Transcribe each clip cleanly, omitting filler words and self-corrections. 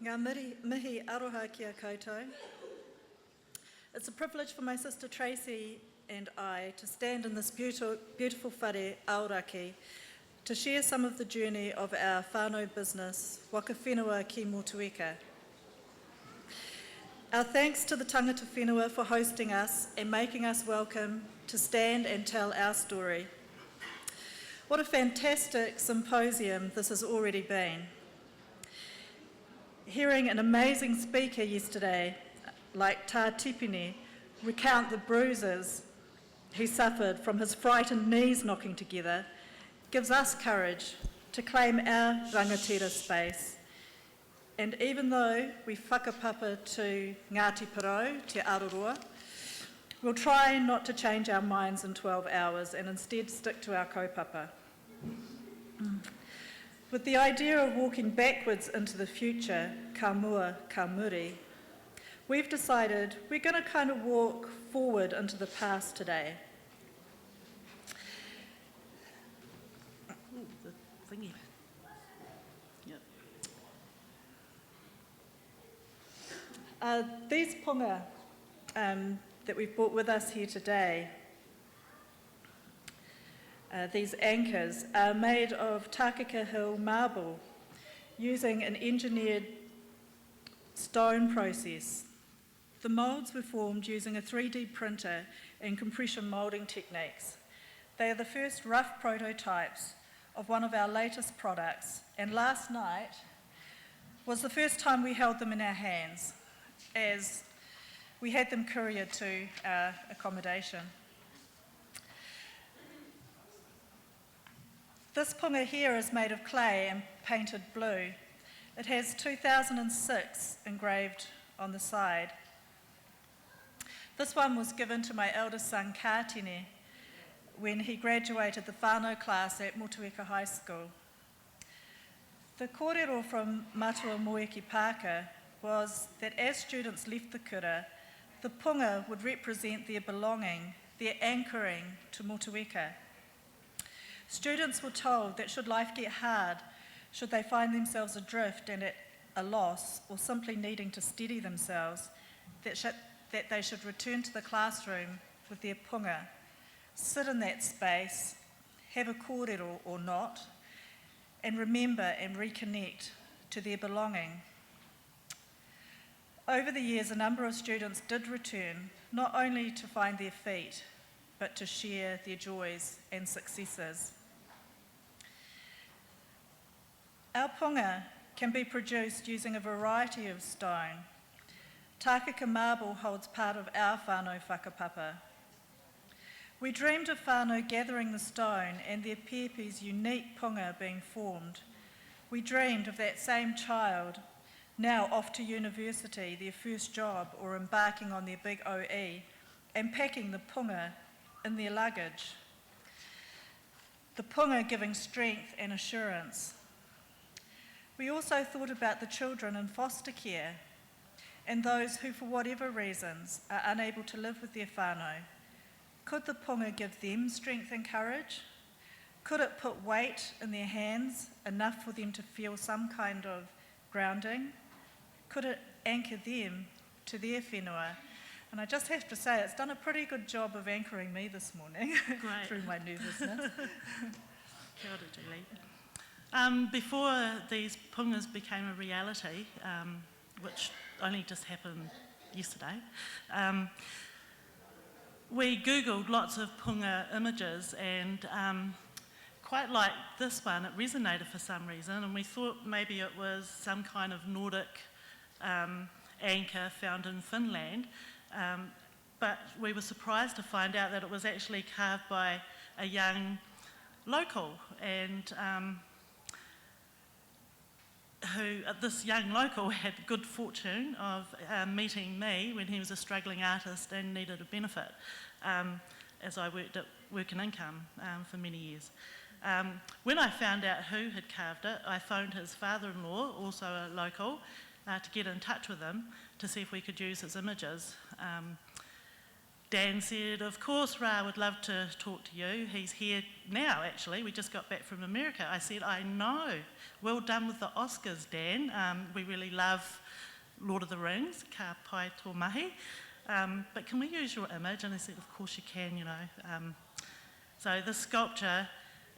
Ngā mihi aroha kia koutou. It's a privilege for my sister Tracy and I to stand in this beautiful whare auraki to share some of the journey of our whānau business, Waka Whenua ki Motueka. Our thanks to the tangata whenua for hosting us and making us welcome to stand and tell our story. What a fantastic symposium this has already been. Hearing an amazing speaker yesterday, like Tā Tipini, recount the bruises he suffered from his frightened knees knocking together, gives us courage to claim our rangatira space. And even though we whakapapa to Ngāti Porou, Te Aroa, we'll try not to change our minds in 12 hours and instead stick to our kaupapa. With the idea of walking backwards into the future, ka mua, ka muri, we've decided we're going to kind of walk forward into the past today. Ooh, the thingy. Yep. These punga that we've brought with us here today, these anchors, are made of Takaka Hill marble using an engineered stone process. The moulds were formed using a 3D printer and compression moulding techniques. They are the first rough prototypes of one of our latest products, and last night was the first time we held them in our hands as we had them couriered to our accommodation. This punga here is made of clay and painted blue. It has 2006 engraved on the side. This one was given to my eldest son, Kātini, when he graduated the whānau class at Motueka High School. The kōrero from Matua Moeki Pāka was that as students left the kura, the punga would represent their belonging, their anchoring to Motueka. Students were told that should life get hard, should they find themselves adrift and at a loss, or simply needing to steady themselves, that they should return to the classroom with their punga, sit in that space, have a kōrero or not, and remember and reconnect to their belonging. Over the years, a number of students did return, not only to find their feet, but to share their joys and successes. Our punga can be produced using a variety of stone. Takaka marble holds part of our whānau whakapapa. We dreamed of whānau gathering the stone and their pepe's unique punga being formed. We dreamed of that same child, now off to university, their first job, or embarking on their big OE, and packing the punga in their luggage. The punga giving strength and assurance. We also thought about the children in foster care and those who, for whatever reasons, are unable to live with their whānau. Could the punga give them strength and courage? Could it put weight in their hands, enough for them to feel some kind of grounding? Could it anchor them to their whenua? And I just have to say, it's done a pretty good job of anchoring me this morning through my nervousness. Kia ora, Julie. Before these pungas became a reality, which only just happened yesterday, we Googled lots of punga images, and quite like this one, it resonated for some reason, and we thought maybe it was some kind of Nordic anchor found in Finland, but we were surprised to find out that it was actually carved by a young local, and this young local had the good fortune of meeting me when he was a struggling artist and needed a benefit, as I worked at Work and Income for many years. When I found out who had carved it, I phoned his father-in-law, also a local, to get in touch with him to see if we could use his images. Dan said, of course, Ra would love to talk to you. He's here now, actually. We just got back from America. I said, I know. Well done with the Oscars, Dan. We really love Lord of the Rings, ka pai tō mahi. But can we use your image? And I said, of course you can, you know. So this sculpture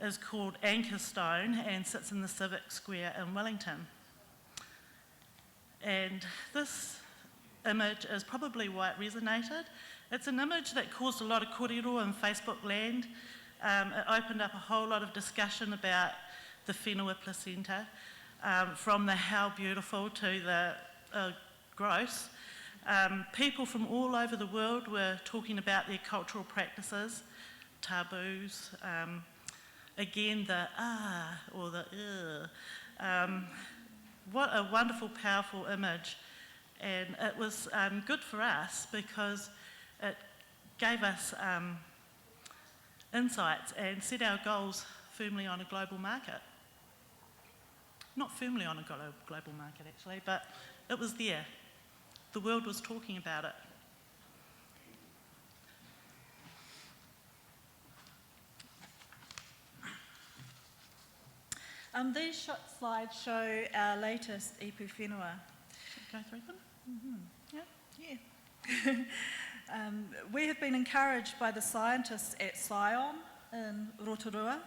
is called Anchor Stone and sits in the Civic Square in Wellington. And this image is probably why it resonated. It's an image that caused a lot of kōrero in Facebook land. It opened up a whole lot of discussion about the whenua placenta, from the how beautiful to the gross. People from all over the world were talking about their cultural practices, taboos, again the or the What a wonderful, powerful image. And it was good for us because it gave us insights and set our goals firmly on a global market. Not firmly on a global market, actually, but it was there. The world was talking about it. These slides show our latest ipu whenua. Should we go through them? Yeah. We have been encouraged by the scientists at Scion in Rotorua.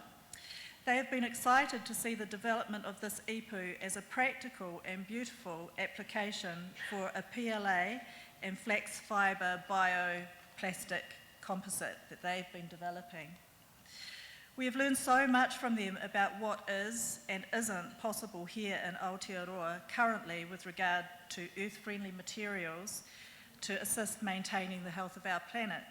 They have been excited to see the development of this ipu as a practical and beautiful application for a PLA and flax fibre bioplastic composite that they've been developing. We have learned so much from them about what is and isn't possible here in Aotearoa currently with regard to earth-friendly materials to assist maintaining the health of our planet.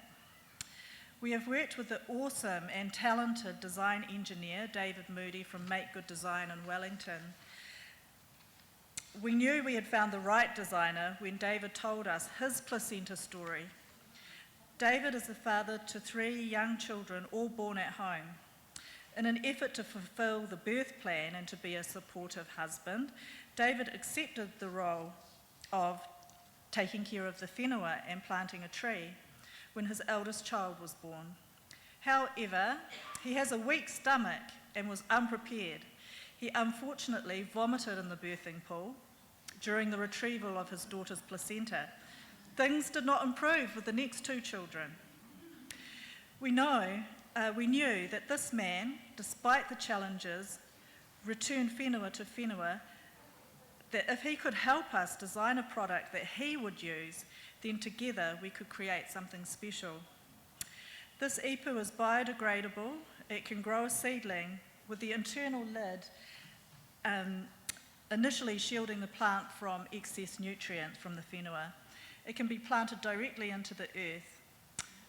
We have worked with the awesome and talented design engineer, David Moody from Make Good Design in Wellington. We knew we had found the right designer when David told us his placenta story. David is the father to 3 young children, all born at home. In an effort to fulfill the birth plan and to be a supportive husband, David accepted the role of taking care of the whenua and planting a tree when his eldest child was born. However, he has a weak stomach and was unprepared. He unfortunately vomited in the birthing pool during the retrieval of his daughter's placenta. Things did not improve with the next 2 children. We knew that this man, despite the challenges, returned whenua to whenua, that if he could help us design a product that he would use, then together we could create something special. This ipu is biodegradable. It can grow a seedling with the internal lid initially shielding the plant from excess nutrients from the whenua. It can be planted directly into the earth.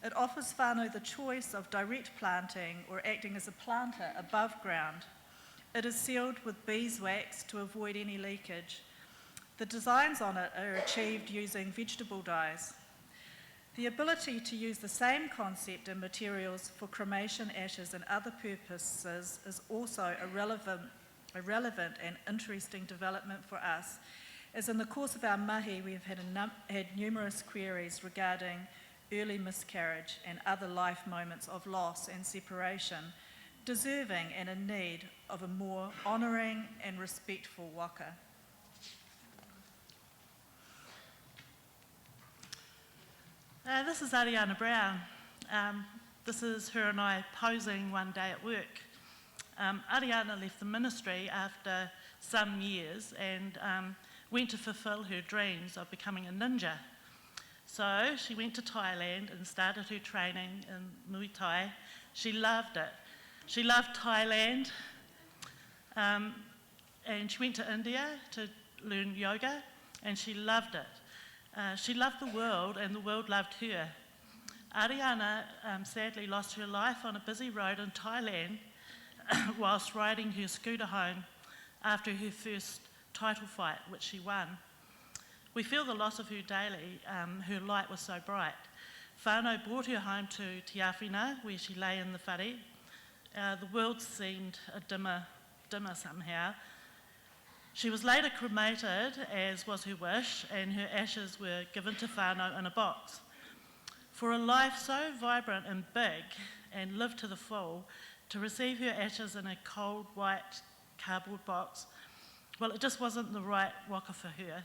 It offers whānau the choice of direct planting or acting as a planter above ground. It is sealed with beeswax to avoid any leakage. The designs on it are achieved using vegetable dyes. The ability to use the same concept and materials for cremation ashes and other purposes is also a relevant and interesting development for us, as in the course of our mahi we have had numerous queries regarding early miscarriage and other life moments of loss and separation, deserving and in need of a more honouring and respectful waka. This is Ariana Brown. This is her and I posing one day at work. Ariana left the ministry after some years and went to fulfil her dreams of becoming a ninja. So she went to Thailand and started her training in Muay Thai. She loved it. She loved Thailand, and she went to India to learn yoga, and she loved it. She loved the world, and the world loved her. Ariana sadly lost her life on a busy road in Thailand whilst riding her scooter home after her first title fight, which she won. We feel the loss of her daily. Her light was so bright. Whānau brought her home to Te Awhina, where she lay in the whare. The world seemed dimmer somehow. She was later cremated, as was her wish, and her ashes were given to whānau in a box. For a life so vibrant and big and lived to the full, to receive her ashes in a cold white cardboard box, well, it just wasn't the right waka for her.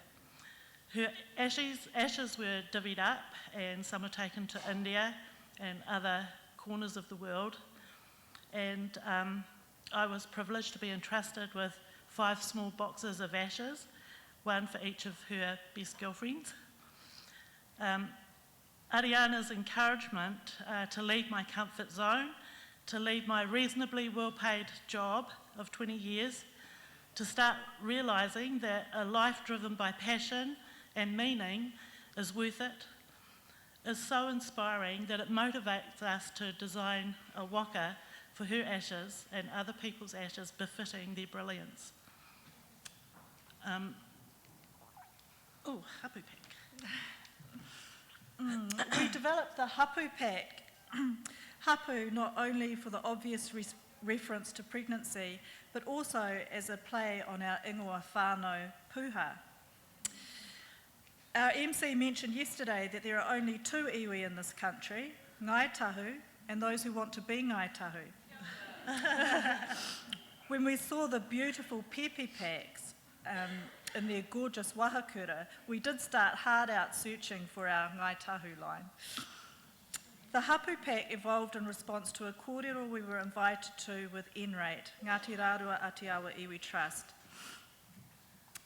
Her ashes were divvied up, and some were taken to India and other corners of the world. And I was privileged to be entrusted with 5 small boxes of ashes, one for each of her best girlfriends. Ariana's encouragement to leave my comfort zone, to leave my reasonably well-paid job of 20 years, to start realising that a life driven by passion and meaning is worth it, is so inspiring that it motivates us to design a waka for her ashes and other people's ashes befitting their brilliance. Hapu pack. We developed the hapu pack. Hapu not only for the obvious reference to pregnancy, but also as a play on our ingoa whānau puha. Our MC mentioned yesterday that there are only 2 iwi in this country, Ngai Tahu and those who want to be Ngai Tahu. When we saw the beautiful pepe packs in their gorgeous wahakura, we did start hard out searching for our Ngai Tahu line. The hapu pack evolved in response to a kōrero we were invited to with NRATE, Ngāti Rārua Atiawa Iwi Trust.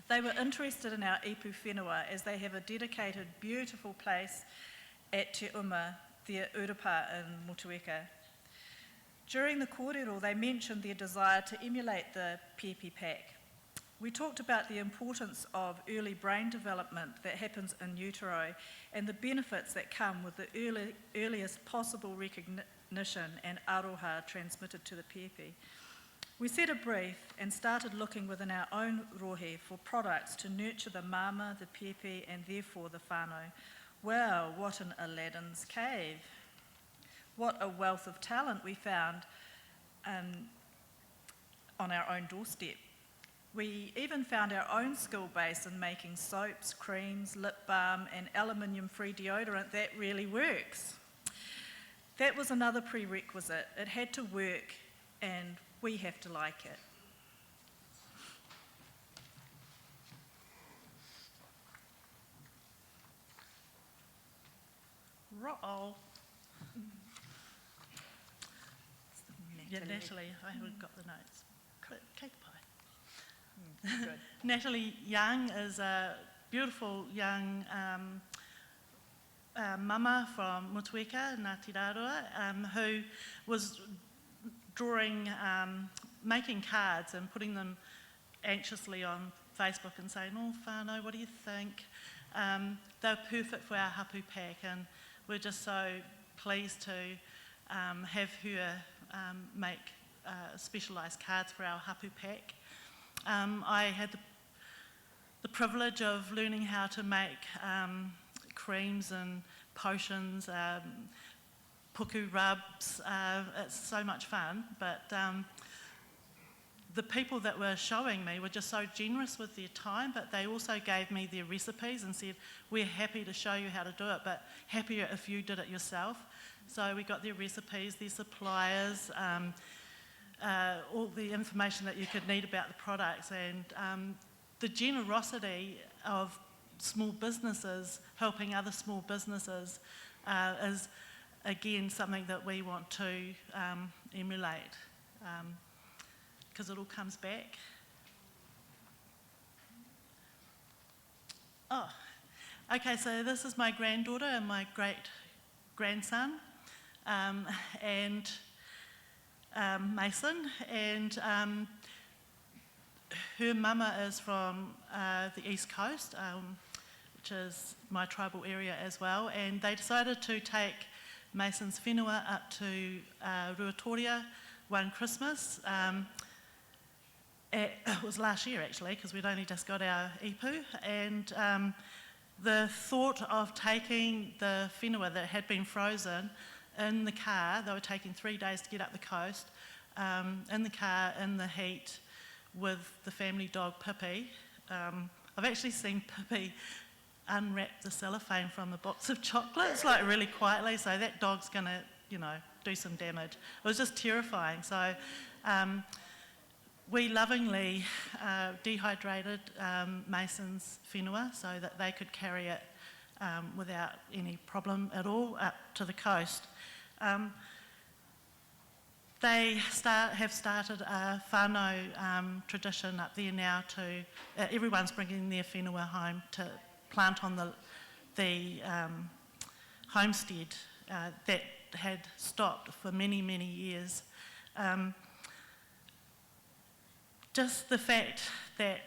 They were interested in our ipu whenua as they have a dedicated, beautiful place at Te Uma, their urapa in Motueka. During the kōrero, they mentioned their desire to emulate the pepe pack. We talked about the importance of early brain development that happens in utero and the benefits that come with the earliest possible recognition and aroha transmitted to the pepe. We set a brief and started looking within our own rohe for products to nurture the mama, the pepe, and therefore the whānau. Wow, what an Aladdin's cave. What a wealth of talent we found on our own doorstep. We even found our own skill base in making soaps, creams, lip balm, and aluminium-free deodorant that really works. That was another prerequisite. It had to work, and we have to like it. Roll. Yeah, Natalie, I haven't got the notes. Cake pie. Good. Natalie Young is a beautiful young mama from Motueka, Ngāti Rārua, who was drawing, making cards and putting them anxiously on Facebook and saying, "Oh, whānau, what do you think?" They're perfect for our hapu pack, and we're just so pleased to have her make specialised cards for our hapu pack. I had the privilege of learning how to make creams and potions, puku rubs. It's so much fun, but the people that were showing me were just so generous with their time, but they also gave me their recipes and said, "We're happy to show you how to do it, but happier if you did it yourself." So we got their recipes, their suppliers, all the information that you could need about the products, and the generosity of small businesses helping other small businesses is again something that we want to emulate, because it all comes back. Okay, so this is my granddaughter and my great grandson, and Mason, and her mama is from the East Coast, which is my tribal area as well, and they decided to take Mason's whenua up to Ruatoria one Christmas. It was last year actually, because we'd only just got our ipu, and the thought of taking the whenua that had been frozen in the car, they were taking 3 days to get up the coast, in the car, in the heat, with the family dog Pippi. I've actually seen Pippi unwrap the cellophane from the box of chocolates, like really quietly, so that dog's going to, do some damage. It was just terrifying. So we lovingly dehydrated Mason's whenua so that they could carry it without any problem at all up to the coast. They have started a whānau tradition up there now to, everyone's bringing their whenua home to plant on the homestead that had stopped for many, many years. Just the fact that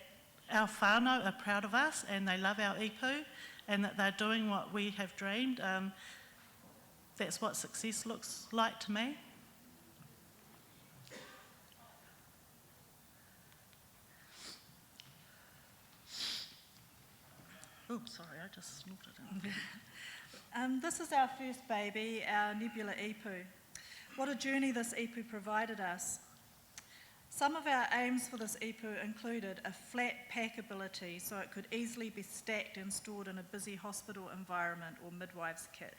our whānau are proud of us and they love our ipu and that they're doing what we have dreamed, that's what success looks like to me. Oh, sorry, I just snorted it. This is our first baby, our Nebula ipu. What a journey this ipu provided us. Some of our aims for this ipu included a flat packability so it could easily be stacked and stored in a busy hospital environment or midwife's kit.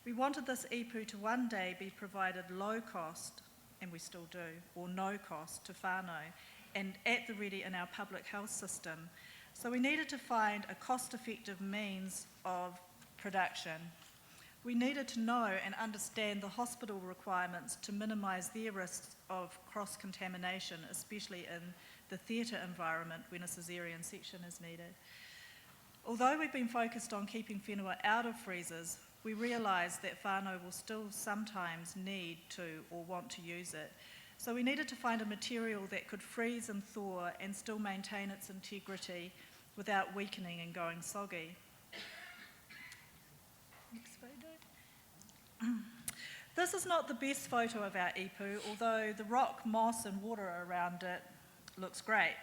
We wanted this ipu to one day be provided low cost, and we still do, or no cost to whānau, and at the ready in our public health system. So we needed to find a cost-effective means of production. We needed to know and understand the hospital requirements to minimise their risks of cross-contamination, especially in the theatre environment when a caesarean section is needed. Although we've been focused on keeping whenua out of freezers, we realised that whānau will still sometimes need to or want to use it. So we needed to find a material that could freeze and thaw and still maintain its integrity without weakening and going soggy. Next photo. This is not the best photo of our ipu, although the rock, moss and water around it looks great.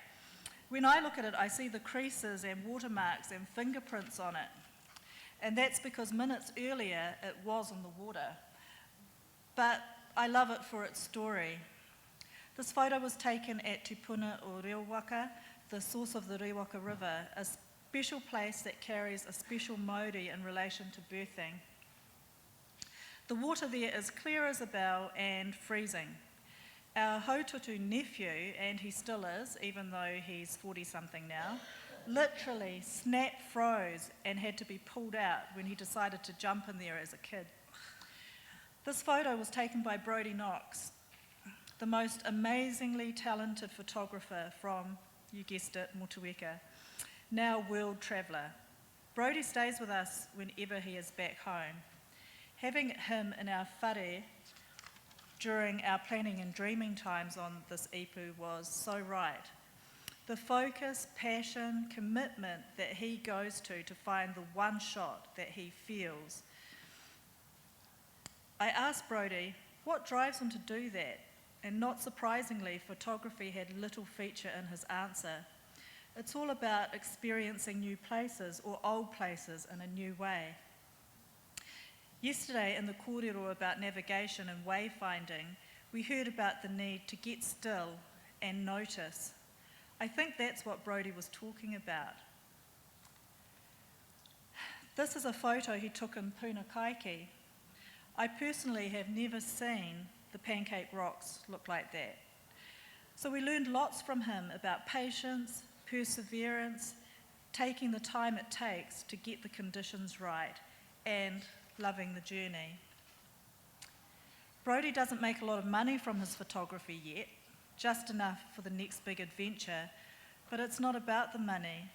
When I look at it, I see the creases and watermarks and fingerprints on it. And that's because minutes earlier it was in the water. But I love it for its story. This photo was taken at Tupuna o Rewaka, the source of the Rewaka River, a special place that carries a special mauri in relation to birthing. The water there is clear as a bell and freezing. Our Haututu nephew, and he still is, even though he's 40-something now, literally snap froze and had to be pulled out when he decided to jump in there as a kid. This photo was taken by Brodie Knox, the most amazingly talented photographer from, you guessed it, Motueka, now world traveller. Brodie stays with us whenever he is back home. Having him in our whare during our planning and dreaming times on this ipu was so right. The focus, passion, commitment that he goes to find the one shot that he feels. I asked Brodie, what drives him to do that? And not surprisingly, photography had little feature in his answer. It's all about experiencing new places or old places in a new way. Yesterday in the kōrero about navigation and wayfinding, we heard about the need to get still and notice. I think that's what Brodie was talking about. This is a photo he took in Punakaiki. I personally have never seen the pancake rocks look like that. So we learned lots from him about patience, perseverance, taking the time it takes to get the conditions right, and loving the journey. Brodie doesn't make a lot of money from his photography yet, just enough for the next big adventure, but it's not about the money.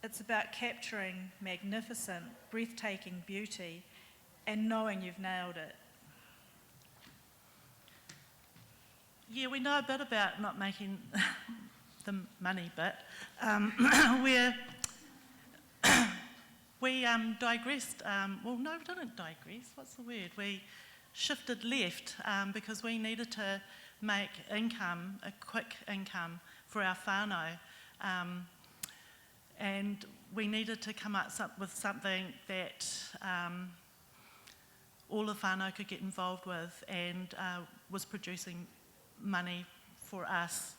It's about capturing magnificent, breathtaking beauty and knowing you've nailed it. Yeah, we know a bit about not making the money bit. We digressed, well, no, we didn't digress, what's the word? We shifted left because we needed to make income, a quick income for our whānau. And we needed to come up with something that all the whānau could get involved with and was producing money for us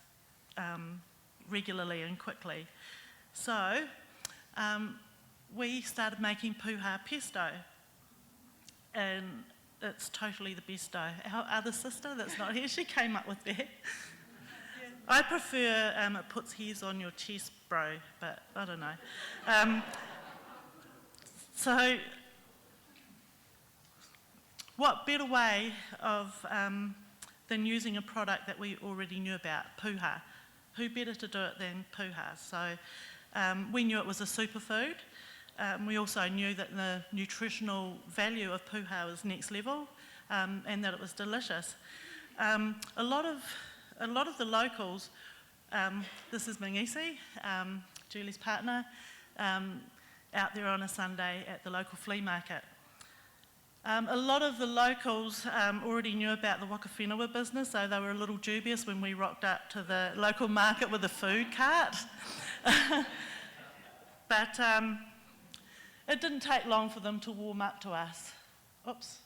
regularly and quickly. So we started making puha pesto, and it's totally the best dough. Our other sister that's not here, she came up with that. I prefer it puts hairs on your chest, bro, but I don't know. So, what better way of than using a product that we already knew about, puha? Who better to do it than puha? So, we knew it was a superfood. We also knew that the nutritional value of puha was next level, and that it was delicious. A lot of the locals, this is Mingisi, Julie's partner, out there on a Sunday at the local flea market. A lot of the locals already knew about the Waka Whenua business, so they were a little dubious when we rocked up to the local market with a food cart. But it didn't take long for them to warm up to us. Oops.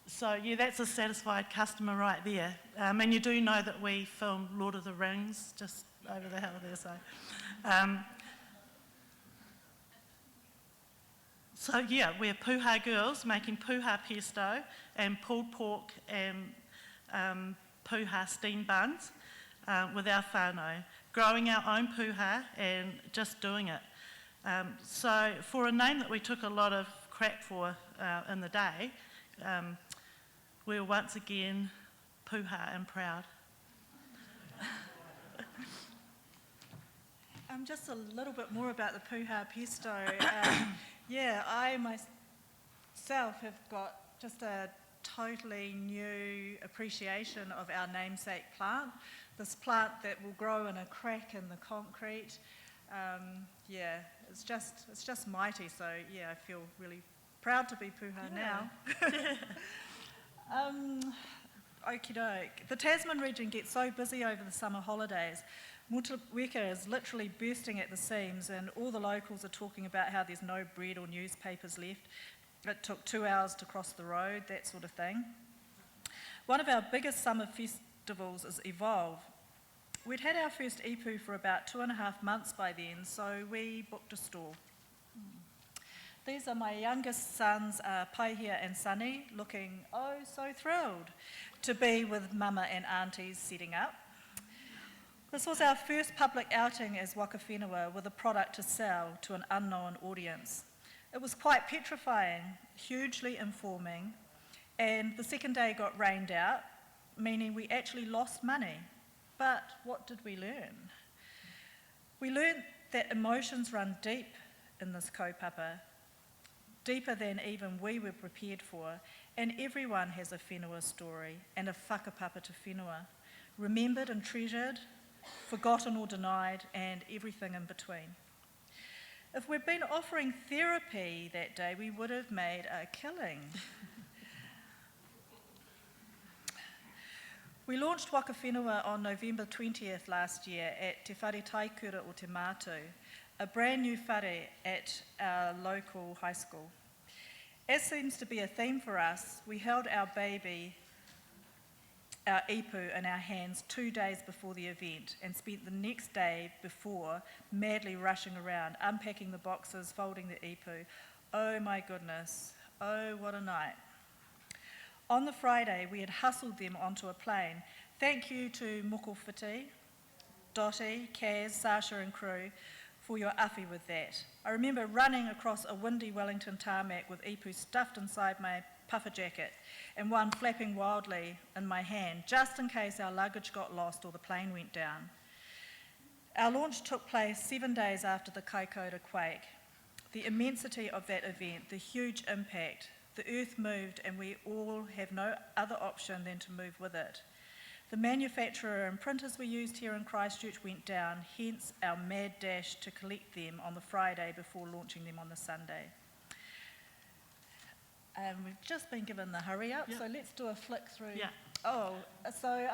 So yeah, that's a satisfied customer right there. And you do know that we filmed Lord of the Rings just over the hill there, so. So yeah, we're puha girls making puha pesto and pulled pork and puha steamed buns with our whānau, growing our own puha and just doing it. So for a name that we took a lot of crap for in the day, we were once again puha and proud. Just a little bit more about the puha pesto. Yeah, I myself have got just a totally new appreciation of our namesake plant. This plant that will grow in a crack in the concrete. Yeah, it's just mighty. So yeah, I feel really proud to be puha now. Okie doke. The Tasman region gets so busy over the summer holidays. Weka is literally bursting at the seams, and all the locals are talking about how there's no bread or newspapers left. It took 2 hours to cross the road, that sort of thing. One of our biggest summer festivals is Evolve. We'd had our first ipu for about 2.5 months by then, so we booked a stall. These are my youngest sons, Paihia and Sunny, looking oh so thrilled to be with mama and aunties setting up. This was our first public outing as Waka Whenua with a product to sell to an unknown audience. It was quite petrifying, hugely informing, and the second day got rained out, meaning we actually lost money. But what did we learn? We learned that emotions run deep in this kaupapa, deeper than even we were prepared for, and everyone has a whenua story and a whakapapa to whenua, remembered and treasured, forgotten or denied, and everything in between. If we'd been offering therapy that day, we would have made a killing. We launched Waka Whenua on November 20th last year at Te Whare Taikura o Te Mātu, a brand new whare at our local high school. As seems to be a theme for us, we held our baby, our ipu, in our hands 2 days before the event and spent the next day before madly rushing around, unpacking the boxes, folding the ipu. Oh my goodness, oh what a night. On the Friday, we had hustled them onto a plane. Thank you to Moko Whiti, Dottie, Kaz, Sasha and crew for your awhi with that. I remember running across a windy Wellington tarmac with ipu stuffed inside my puffer jacket and one flapping wildly in my hand, just in case our luggage got lost or the plane went down. Our launch took place 7 days after the Kaikoura quake. The immensity of that event, the huge impact, the earth moved and we all have no other option than to move with it. The manufacturer and printers we used here in Christchurch went down, hence our mad dash to collect them on the Friday before launching them on the Sunday. We've just been given the hurry up, so let's do a flick through. Yeah. Oh, so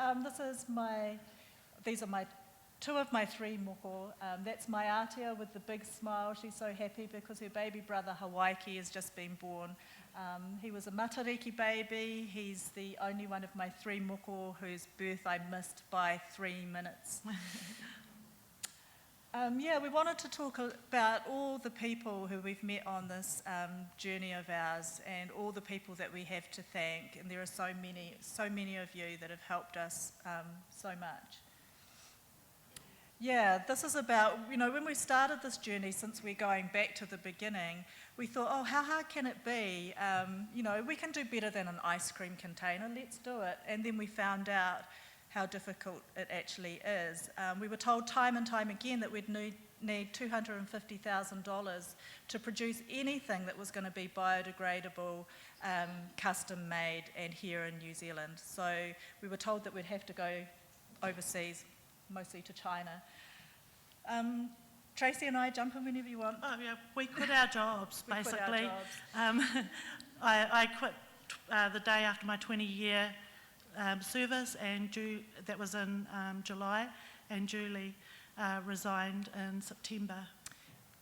these are two of my three moko. That's my Atia with the big smile. She's so happy because her baby brother Hawaiki has just been born. He was a matariki baby. He's the only one of my three moko whose birth I missed by 3 minutes. We wanted to talk about all the people who we've met on this journey of ours and all the people that we have to thank. And there are so many of you that have helped us so much. Yeah, this is about, when we started this journey, since we're going back to the beginning, we thought, how hard can it be? We can do better than an ice cream container, let's do it. And then we found out how difficult it actually is. We were told time and time again that we'd need $250,000 to produce anything that was going to be biodegradable, custom made, and here in New Zealand. So we were told that we'd have to go overseas, mostly to China. Tracy and I, jump in whenever you want. Oh yeah, we quit our jobs, basically. Quit our jobs. I quit the day after my 20-year service, and that was in July, and Julie resigned in September.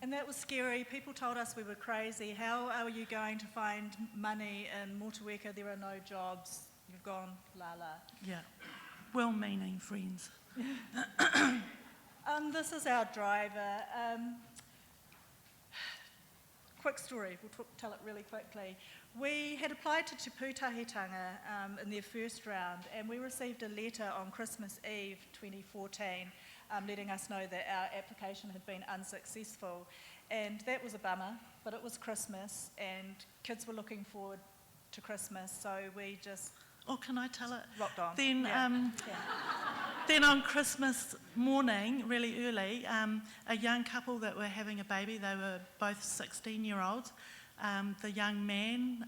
And that was scary. People told us we were crazy. How are you going to find money in Motueka? There are no jobs. You've gone la-la. Yeah, well-meaning friends. This is our driver. Quick story, we'll tell it really quickly. We had applied to Te Pūtahitanga in their first round, and we received a letter on Christmas Eve 2014 letting us know that our application had been unsuccessful. And that was a bummer, but it was Christmas, and kids were looking forward to Christmas, so we just Oh, can I tell it? rocked on. Then, then on Christmas morning, really early, a young couple that were having a baby, they were both 16-year-olds. The young man,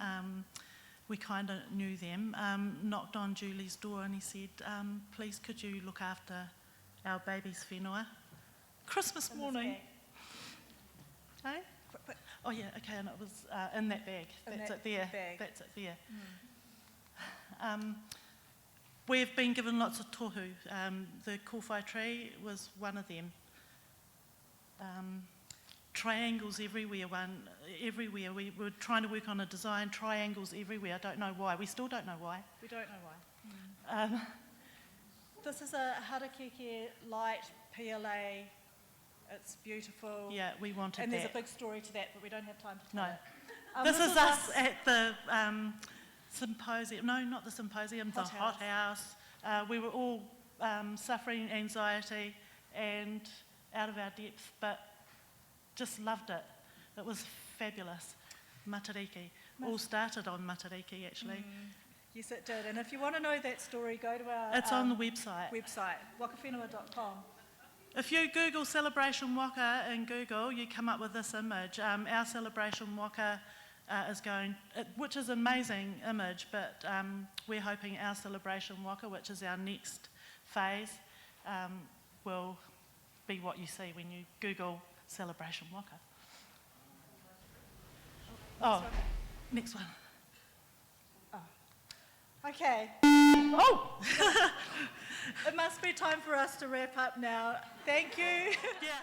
we kind of knew them, knocked on Julie's door and he said, please could you look after our baby's whenua? Christmas morning. Hey? Quick. Oh yeah, okay, and it was in that bag. That's it there. That's it there. We've been given lots of tohu. The kōwhai tree was one of them. Triangles everywhere. Everywhere. We were trying to work on a design. Triangles everywhere. I don't know why. We still don't know why. We don't know why. This is a harakeke light PLA. It's beautiful. Yeah, we wanted and that. And there's a big story to that, but we don't have time to tell No. it. This is us at the symposium. No, not the symposium, the hot house. We were all suffering anxiety and out of our depth, but just loved it. It was fabulous. Matariki. All started on Matariki, actually. Yes, it did. And if you want to know that story, go to our It's on the website. wakawhenua.com. If you Google Celebration Waka in Google, you come up with this image. Our Celebration Waka is going, which is an amazing image, but we're hoping our Celebration Waka, which is our next phase, will be what you see when you Google Celebration Waka. Oh, next one. Okay. Oh! It must be time for us to wrap up now. Thank you. Yeah.